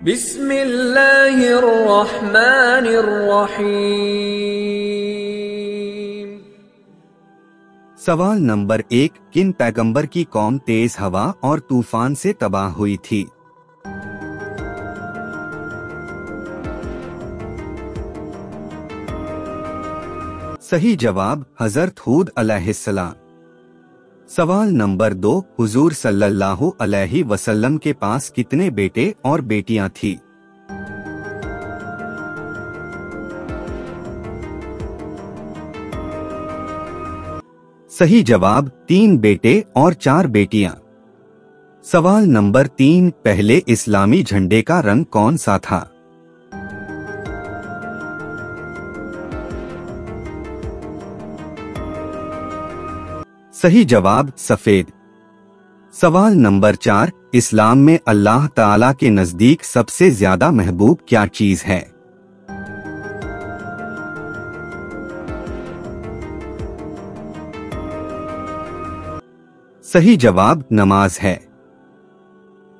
बिस्मिल्लाहिर्रहमानिर्रहीम। सवाल नंबर 1, किन पैगंबर की कौम तेज हवा और तूफान से तबाह हुई थी? सही जवाब हजरत हूद अलैहिस्सलाम। सवाल नंबर 2, हुजूर सल्लल्लाहु अलैहि वसल्लम के पास कितने बेटे और बेटियां थी? सही जवाब 3 बेटे और 4 बेटियां। सवाल नंबर 3, पहले इस्लामी झंडे का रंग कौन सा था? सही जवाब सफेद। सवाल नंबर 4, इस्लाम में अल्लाह ताला के नजदीक सबसे ज्यादा महबूब क्या चीज है? सही जवाब नमाज है।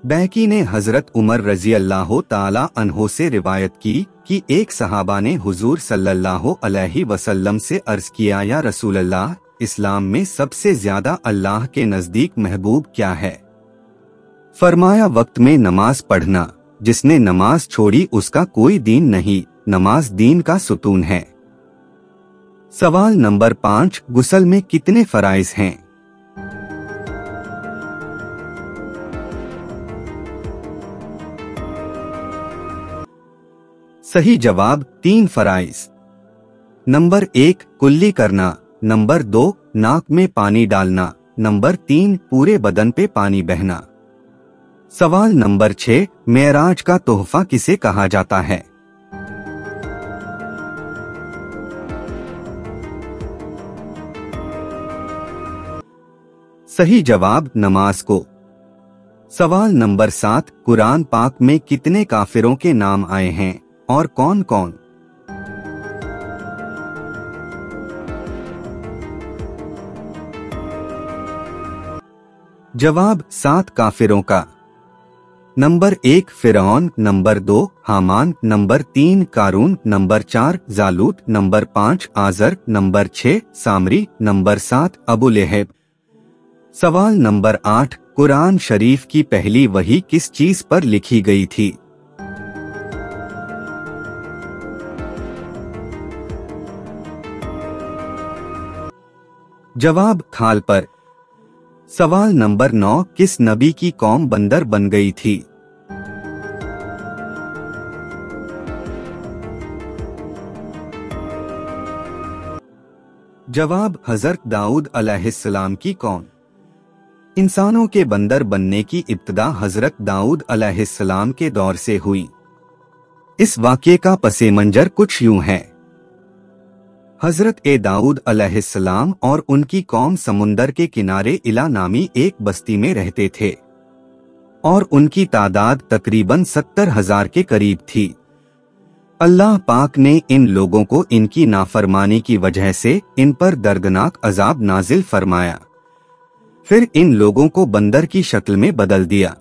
बैकी ने हजरत उमर रजी अल्लाह ताला अन्हो से रिवायत की कि एक सहाबा ने हुजूर सल्लल्लाहु अलैहि वसल्लम से अर्ज किया, या रसूल अल्लाह, इस्लाम में सबसे ज्यादा अल्लाह के नजदीक महबूब क्या है? फरमाया, वक्त में नमाज पढ़ना। जिसने नमाज छोड़ी उसका कोई दीन नहीं, नमाज दीन का सुतून है। सवाल नंबर 5, गुस्ल में कितने फराइज हैं? सही जवाब 3 फराइज। नंबर 1, कुल्ली करना। नंबर 2, नाक में पानी डालना। नंबर 3, पूरे बदन पे पानी बहना। सवाल नंबर 6, मेराज का तोहफा किसे कहा जाता है? सही जवाब नमाज को। सवाल नंबर 7, कुरान पाक में कितने काफिरों के नाम आए हैं और कौन कौन? जवाब 7 काफिरों का। Number 1 Firaun, number 2 Haman, number 3 Qarun, number 4 Jalut, number 5 Azar, number 6 Samri, number 7 Abu Lahab. सवाल नंबर 8, कुरान शरीफ की पहली वही किस चीज पर लिखी गई थी? जवाब खाल पर। सवाल नंबर 9, किस नबी की कौम बंदर बन गई थी? जवाब हजरत दाऊद अलैहिस्सलाम की कौम। इंसानों के बंदर बनने की इब्तिदा हजरत दाऊद अलैहिस्सलाम के दौर से हुई। इस वाक़ये का पसे मंजर कुछ यूं है। हजरत दाऊद अलैहिस्सलाम और उनकी कौम समुंदर के किनारे इला नामी एक बस्ती में रहते थे और उनकी तादाद तकरीबन 70,000 के करीब थी। अल्लाह पाक ने इन लोगों को इनकी नाफरमानी की वजह से इन पर दर्दनाक अजाब नाजिल फरमाया। फिर इन लोगों को बंदर की शक्ल में बदल दिया।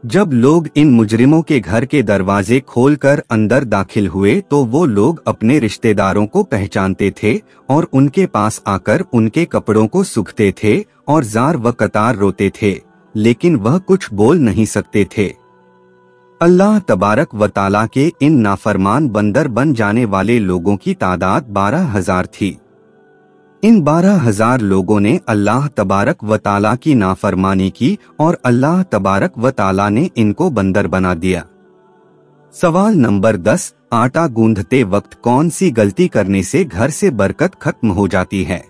जब लोग इन मुजरिमों के घर के दरवाजे खोलकर अंदर दाखिल हुए तो वो लोग अपने रिश्तेदारों को पहचानते थे और उनके पास आकर उनके कपड़ों को सूखते थे और जार व कतार रोते थे, लेकिन वह कुछ बोल नहीं सकते थे। अल्लाह तबारक व ताला के इन नाफरमान बंदर बन जाने वाले लोगों की तादाद 12,000 थी। इन 12,000 लोगों ने अल्लाह तबारक व ताला की नाफरमानी की और अल्लाह तबारक व ताला ने इनको बंदर बना दिया। सवाल नंबर 10, आटा गूंधते वक्त कौन सी गलती करने से घर से बरकत खत्म हो जाती है?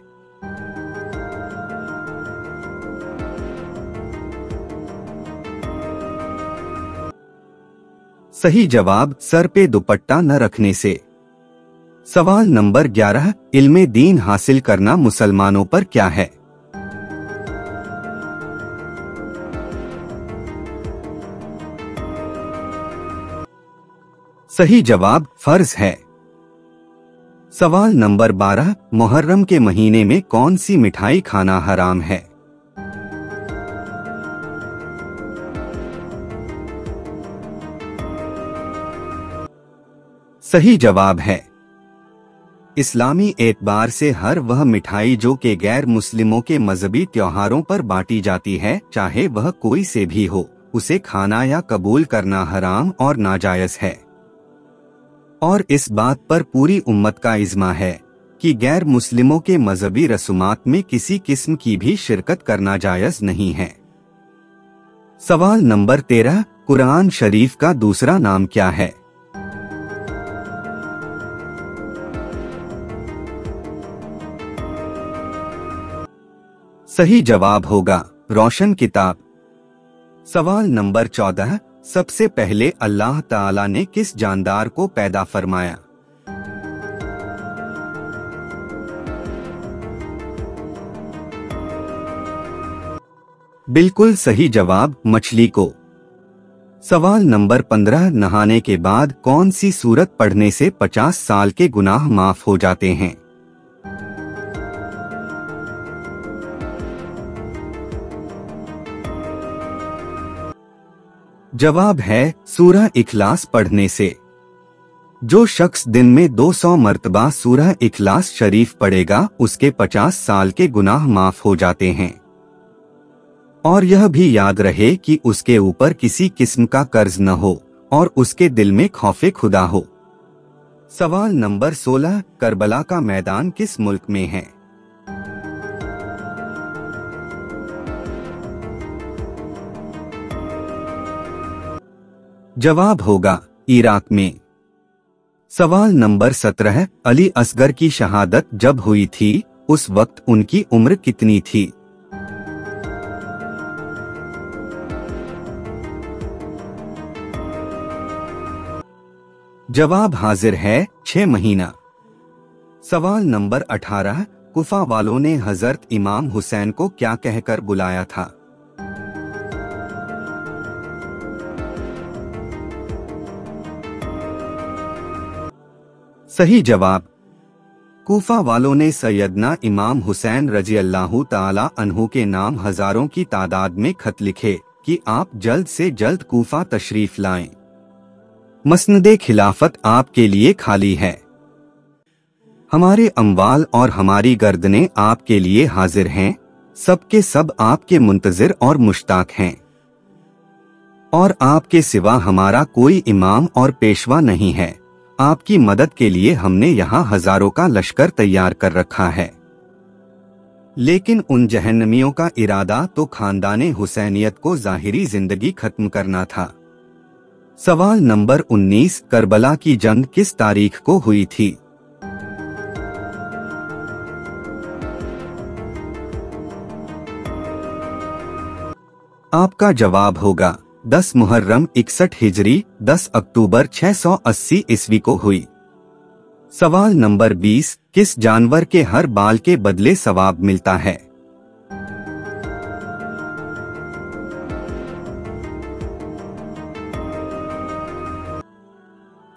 सही जवाब सर पे दुपट्टा न रखने से। सवाल नंबर 11, इल्मे दीन हासिल करना मुसलमानों पर क्या है? सही जवाब फर्ज है। सवाल नंबर 12, मुहर्रम के महीने में कौन सी मिठाई खाना हराम है? सही जवाब है इस्लामी एतबार से हर वह मिठाई जो कि गैर मुस्लिमों के मजहबी त्योहारों पर बांटी जाती है, चाहे वह कोई से भी हो, उसे खाना या कबूल करना हराम और नाजायज है। और इस बात पर पूरी उम्मत का इज्मा है कि गैर मुस्लिमों के मजहबी रसूमात में किसी किस्म की भी शिरकत करना जायज नहीं है। सवाल नंबर 13, कुरान शरीफ का दूसरा नाम क्या है? सही जवाब होगा रोशन किताब। सवाल नंबर 14, सबसे पहले अल्लाह ताला ने किस जानदार को पैदा फरमाया? बिल्कुल सही जवाब, मछली को। सवाल नंबर 15, नहाने के बाद कौन सी सूरत पढ़ने से 50 साल के गुनाह माफ हो जाते हैं? जवाब है सूरह इखलास पढ़ने से। जो शख्स दिन में 200 मर्तबा सूरह इखलास शरीफ पढ़ेगा, उसके 50 साल के गुनाह माफ हो जाते हैं। और यह भी याद रहे कि उसके ऊपर किसी किस्म का कर्ज न हो और उसके दिल में खौफे खुदा हो। सवाल नंबर 16, करबला का मैदान किस मुल्क में है? जवाब होगा इराक में। सवाल नंबर 17, अली असगर की शहादत जब हुई थी, उस वक्त उनकी उम्र कितनी थी? जवाब हाजिर है 6 महीना। सवाल नंबर 18, कुफा वालों ने हजरत इमाम हुसैन को क्या कहकर बुलाया था? सही जवाब, कूफा वालों ने सैयदना इमाम हुसैन रजी अल्लाहु ताला अन्हु के नाम हजारों की तादाद में खत लिखे कि आप जल्द से जल्द कूफा तशरीफ लाएं। मसनदे खिलाफत आपके लिए खाली है। हमारे अम्वाल और हमारी गर्दनें आपके लिए हाजिर हैं। सबके सब आपके मुंतजिर और मुश्ताक हैं। और आपके सिवा हमारा कोई इमाम और पेशवा नहीं है। आपकी मदद के लिए हमने यहाँ हजारों का लश्कर तैयार कर रखा है। लेकिन उन जहन्नमियों का इरादा तो खानदाने हुसैनियत को जाहिरी जिंदगी खत्म करना था। सवाल नंबर 19, करबला की जंग किस तारीख को हुई थी? आपका जवाब होगा 10 मुहर्रम 61 हिजरी, 10 अक्टूबर 680 ईस्वी को हुई। सवाल नंबर 20, किस जानवर के हर बाल के बदले सवाब मिलता है?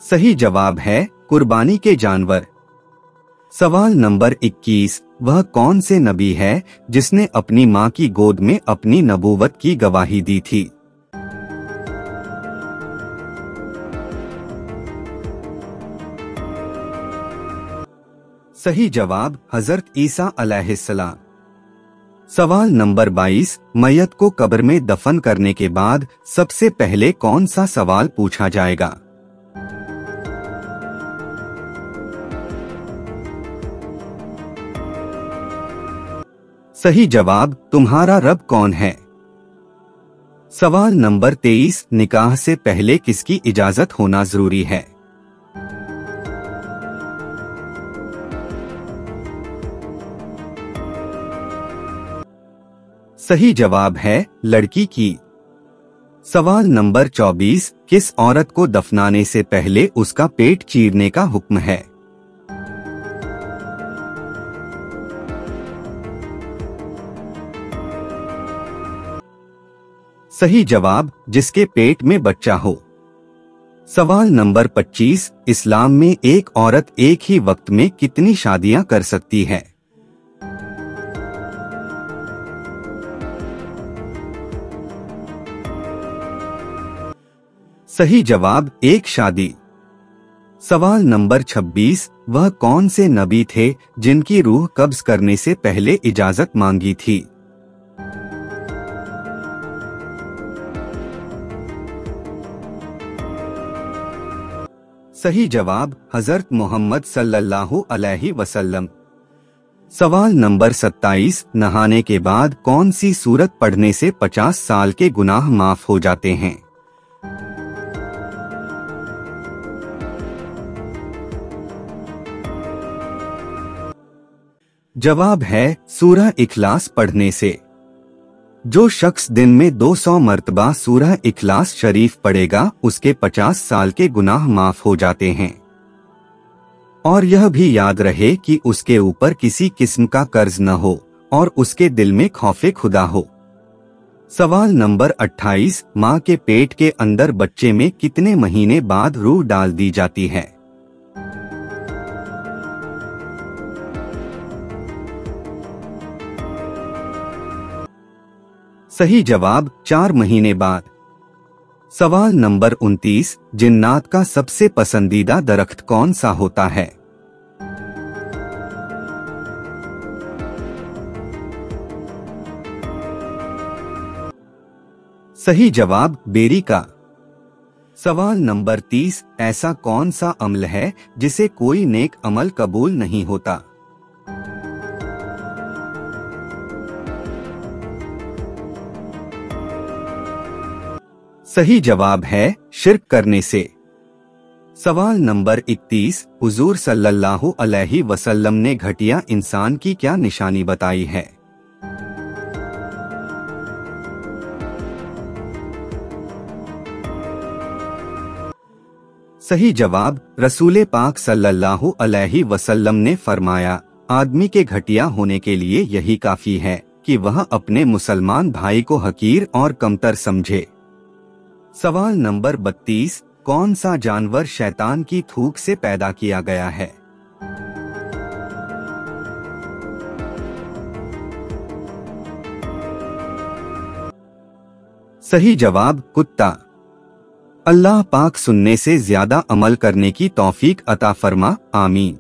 सही जवाब है कुर्बानी के जानवर। सवाल नंबर 21, वह कौन से नबी है जिसने अपनी मां की गोद में अपनी नबूवत की गवाही दी थी? सही जवाब हजरत ईसा अलैहिस्सलाम। सवाल नंबर 22, मैयत को कब्र में दफन करने के बाद सबसे पहले कौन सा सवाल पूछा जाएगा? सही जवाब, तुम्हारा रब कौन है? सवाल नंबर 23, निकाह से पहले किसकी इजाजत होना जरूरी है? सही जवाब है लड़की की। सवाल नंबर 24, किस औरत को दफनाने से पहले उसका पेट चीरने का हुक्म है? सही जवाब, जिसके पेट में बच्चा हो। सवाल नंबर 25, इस्लाम में एक औरत एक ही वक्त में कितनी शादियां कर सकती है? सही जवाब, एक शादी। सवाल नंबर 26, वह कौन से नबी थे जिनकी रूह कब्ज करने से पहले इजाजत मांगी थी? सही जवाब हजरत मोहम्मद सल्लल्लाहु अलैहि वसल्लम। सवाल नंबर 27, नहाने के बाद कौन सी सूरत पढ़ने से 50 साल के गुनाह माफ हो जाते हैं? जवाब है सूरह इखलास पढ़ने से। जो शख्स दिन में 200 मर्तबा सूरह इखलास शरीफ पढ़ेगा उसके 50 साल के गुनाह माफ हो जाते हैं। और यह भी याद रहे कि उसके ऊपर किसी किस्म का कर्ज न हो और उसके दिल में खौफे खुदा हो। सवाल नंबर 28, माँ के पेट के अंदर बच्चे में कितने महीने बाद रूह डाल दी जाती है? सही जवाब 4 महीने बाद। सवाल नंबर 29, जिन्नात का सबसे पसंदीदा दरख्त कौन सा होता है? सही जवाब बेरी का। सवाल नंबर 30, ऐसा कौन सा अमल है जिसे कोई नेक अमल कबूल नहीं होता? सही जवाब है शिर्क करने से। सवाल नंबर 31, हुजूर सल्लल्लाहु अलैहि वसल्लम ने घटिया इंसान की क्या निशानी बताई है? सही जवाब रसूले पाक सल्लल्लाहु अलैहि वसल्लम ने फरमाया, आदमी के घटिया होने के लिए यही काफी है कि वह अपने मुसलमान भाई को हकीर और कमतर समझे। सवाल नंबर 32, कौन सा जानवर शैतान की थूक से पैदा किया गया है? सही जवाब कुत्ता। अल्लाह पाक सुनने से ज्यादा अमल करने की तौफीक अता फरमा, आमीन।